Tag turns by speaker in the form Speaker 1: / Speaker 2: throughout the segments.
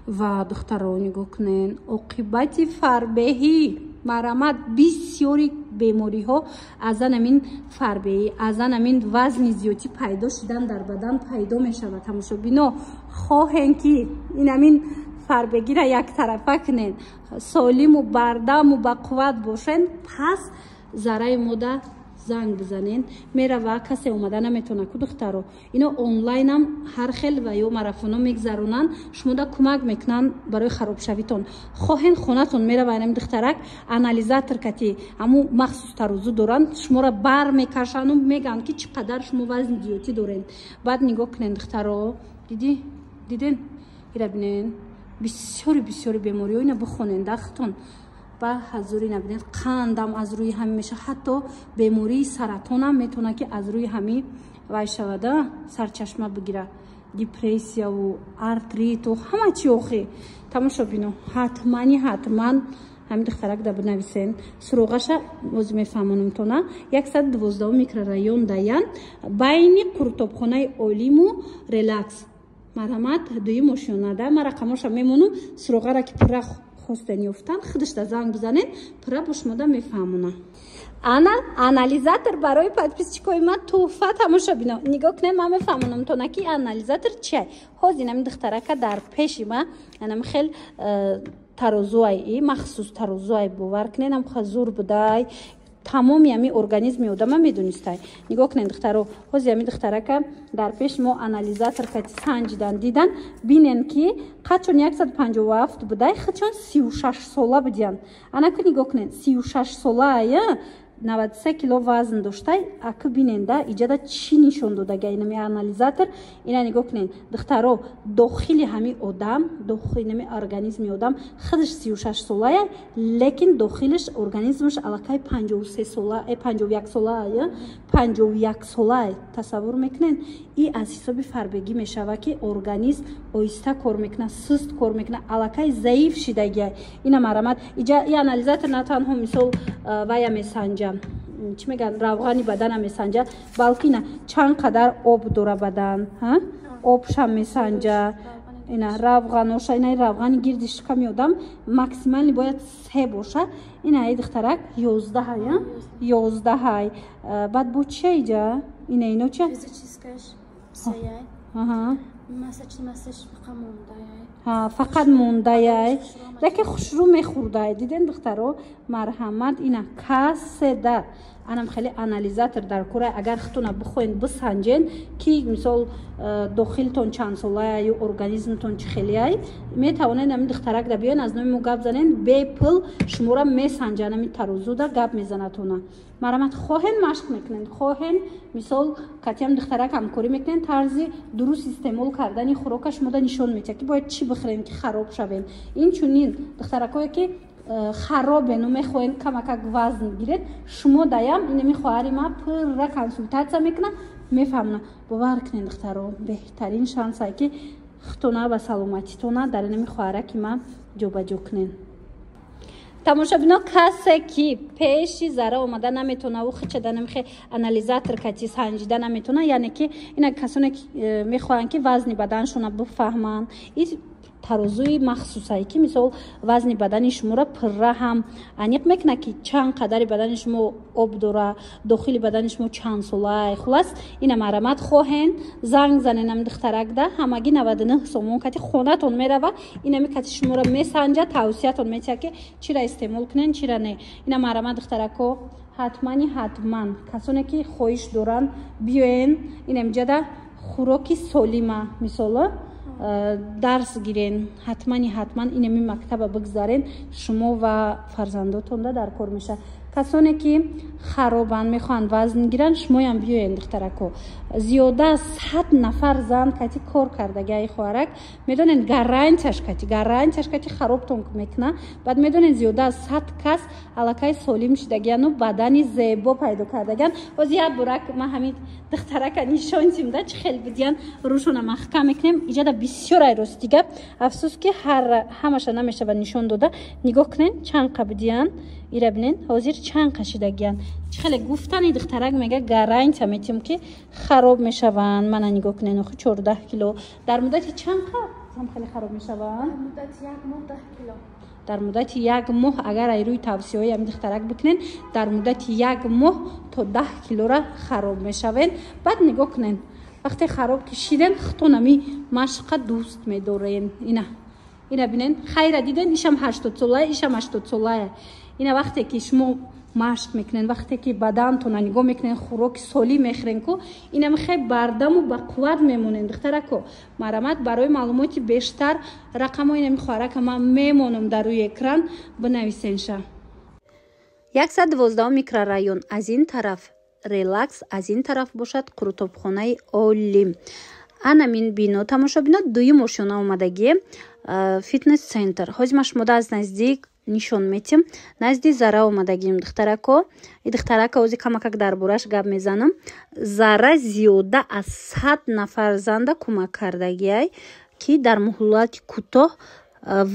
Speaker 1: و دخترها نگاه کنین عاقبت فربهی مرمت بسیاری بیماری ها از همین فربهی از همین وزن زیادی پیدا شدن در بدن پیدا می شود. تماشا بینو خواهین که این همین فربگی را یک طرفه کنین سالم و بردم و با قوت باشین پس ذره ماده زنگ بزنین میره و کسی اومده نمیتونه که دخترو اینا آنلاین هم هر خیل و یا ماراتون میگذرونن شما دا کمک میکنن برای خراب شویتون خواهین خونتون میره و این دخترک انالیزاتور کتی همو مخصوص ترازو دارن شما را بر میکشن و میگن که چقدر شما وزن دیوتی دارین بعد نگاه کنین دخترو دیدین ایره بینین بسیاری بیماری ها اینا بخونین دختون با حضوری نبینید قندم از روی همین میشه حتی بیماری سرطان هم میتونه که از روی همین وای شوده سرچشمه بگیره دیپریسیا و ارتریت و همه چی اوخی تماشا بینو حتما همین دخترک دا بنویسین سروغش موز میفهمونم تونه 112 میکرورایون داین بین قرطبخانه اولیم و ریلکس مرحمت دوی ماشیونه ده من رقماش میمونم سروغه را که پره خواستن یفتن خودش دا زنگ بزنین پره باش ماده میفهمونه انالیزاتور برای подписчикои من توفه تماشا بینا نگاه کنین من میفهمونم تو نکی انالیزاتور چیه حاضی نمی دخترکه در پیشی من انم خیل ترازوی مخصوص ترازوی باور کنین هم خزور بدای تمامی همی ارگانیزمی آدم میدونستای نگاه کنین دخترو حاضی همی دخترکه در پیش ما انالیزاتور کتی سنجیدن دیدن بینن که قچون 157 بدای خچون 36 ساله بدین انا که نگاه کنین 36 ساله 93 کیلو وزن داشته اکو بیننده ایجاده چی نشون داده اینمی انالیزاتور اینا نگاه کنین دخترو داخلی همی آدم داخلی همی ارگانیزمی آدم خودش 36 ساله لیکن داخلش ارگانیزمش علاقه 53 ساله 51 ساله 51 ساله تصور میکنین این از حساب فربگی میشوه که ارگانیزم آیسته کار میکنه سست کار میکنه علاقه ضعیف شدگی اینا مرامت این انالیزاتور نه تنها مثال وای میسنجه چی میگن روغنی بدن هم میسنجه بلکه نه چند قدر آب داره بدن آبش هم میسنجه اینا روغناش اینا روغنی گردش کمی آدم ماکسیمالی باید 3 باشه اینا ای دخترک 11 های بعد بود چه ایجا اینا چه فقط مونده لیکن خوشرو میخورده دیدین دخترو مرحمت اینا کاسده انم خیلی انالیزاتور در کوره اگر خطونه بخوین بسنجین که مثال داخلتون چند ساله یا ارگانیزمتون چه خیلی های میتوانین همین دخترک دا بیاین از نوی مو گپ زنین بی پل شما را میسنجن همین ترازو دا گپ میزنتونه مرحمت خواهین مشق میکنین خواهین مثال کتی هم دخترک همکاری میکنین طرزی درست استعمال کردن خوراک شما دا نشون میده که باید چی بخورین که خراب شوین این چونین دخترکایی که خرابه نو میخواین کمک وزن گیرید شما دایم اینمی خواهری ما پر کنسولتاسیا میکنه میفهمونه باور کنین دخترو بهترین شانس ای که خطونه و سلامتیتونه در اینمی خواهره که ما جابجا کنین تماشا بینا کسی که پیشی ذره اومده نمیتونه و خچه نمیخواه انالیزاتور کتی سنجیده نمیتونه یعنی که اینا کسانی که میخواهن که وزن بدنشون بفهمن این ترازوی مخصوصی که مثلا وزن بدن شما را پره هم انیق میکنه که چند قدر بدن شما آب داره داخل بدن شما چند ساله خلاص اینا مرامت خواهین زنگ زنین هم دخترک ده همگی 99 سومون کتی خونتون میره و اینا میکتی شما را میسنجه توصیهتون میشه که چی را استعمال کنین چی را نه اینا مرامت دخترکو حتما کسانی که خواهش دارن بیاین این امجاده خوراکی سالمه مثلا درس گیرین حتما اینمی مکتب بگذارین شما و فرزنداتون در کار میشه کسانی که خرابن میخوان وزن گیرن شما هم بیاین دخترکو زیاده از 100 نفر زن کتی کار کردگی ای خوارک میدونین گرانتش کتی خرابتون میکنه بعد میدونین زیاده از 100 کس علاقه سالم شدگیان و بدنی زیبا پیدا کردگیان و زیاد برک ما همین دخترک نشان تیمده چه خیلی بدیان روشون محکم میکنیم ایجاد بسیار ایروس دیگه افسوس که همش نمیشه و نشان داده نگاه کنین چند قبدیان ایره بینین حاضر چند قشیدگیان چه خیلی گفتن این دخترک میگه گرانت میتیم که خراب میشون من نگاه کنین 14 کیلو در مدت چند قبل هم خیلی خراب میشوند.
Speaker 2: مدت 1 ماه 10 کیلو.
Speaker 1: در مدت 1 ماه اگر روی توصیه‌های همین دخترک بکنین در مدت 1 ماه تا 10 کیلو را خراب میشوین. بعد نگاه کنین وقتی خراب کشیدین خطونمی مشق دوست میدارین. اینا ببینین خیر دیدین ایشم 80 ساله ایشم 80 ساله. اینا وقتی که شما مشق میکنین وقتی که بدنتون نگاه میکنین خوراک سالی میخورین کو اینا خیلی بردم و با قوت میمونین. دخترکو مرامت برای معلومات بیشتر رقمای این خوراک من میمونم در روی اکران بنویسین. 112 میکرورایون از این طرف ریلکس از این طرف باشد قروتابخانه اولیم. анамин бино тамошобино дуи мошина омадагӣ фитнес центр. ҳозир шумода аз наздик нишон метим. назди Зара омадагим духтарако. И духтарака ҳозир камакак дар бораш гап мезанам. Зара зиёда аз 100 нафар занда кӯмак кардагиай ки дар муҳлати кӯтоҳ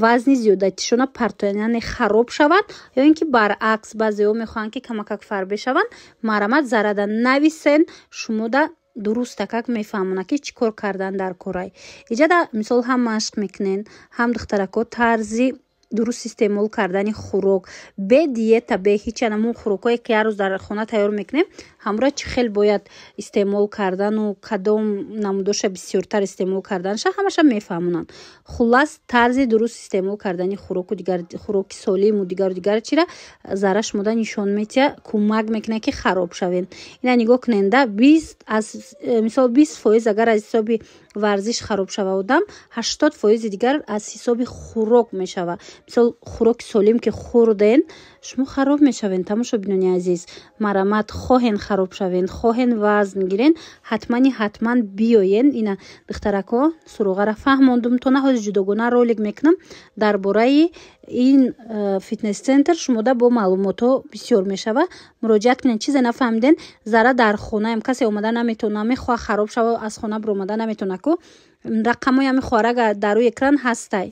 Speaker 1: вазни зиёдатишона партояне хароб шавад ё ин ки баръакс баъзеҳо мехоҳанд ки камакак фарбе шаванд. марамат зарада нависен шумода дуруста как мефаҳмона ки чӣ кор кардан дар корай. иҷада мисол ҳам машқ мекунен ҳам духтарако тарзи дуруст истеъмол кардани хӯрок бе диета бе ҳеҷ анамон хӯрокое ки ҳар рӯз дар хона тайёр мекунем ҳамроҳ чӣ хел бояд истеъмол кардану кадом намудоша бисёртар истеъмол карданша ҳамаша мефаҳмонанд. хулас тарзи дуруст истеъмол кардани хӯроку дигар хӯроки солиму дигару чира Зара шумода нишон метия кӯмак мекунад ки хароб шавен. ина нигоҳ куненда 20 аз мисол 20% агар аз ҳисоби варзиш хароб шава одам 80% дигар аз ҳисоби хӯрок мешава. мисол хӯроки солим ки хӯрден шумо хароб мешавен. тамошобинони азиз марамат хоҳен хароб шавен хоҳен вазн гирен ҳатман биёен. ина духтарако суроғара фаҳмондумтона ҳозир ҷудогона ролик мекунам дар бораи ин фитнес центр шумода бо маълумотҳо бисёр мешава. муроҷиат кунед. чизе нафаҳмиден Зара дар хонаам касе омада наметона мехоҳа хароб шава аз хона биромада наметона ку рақамои ҳами хоҳарак дар рӯи экран ҳастай.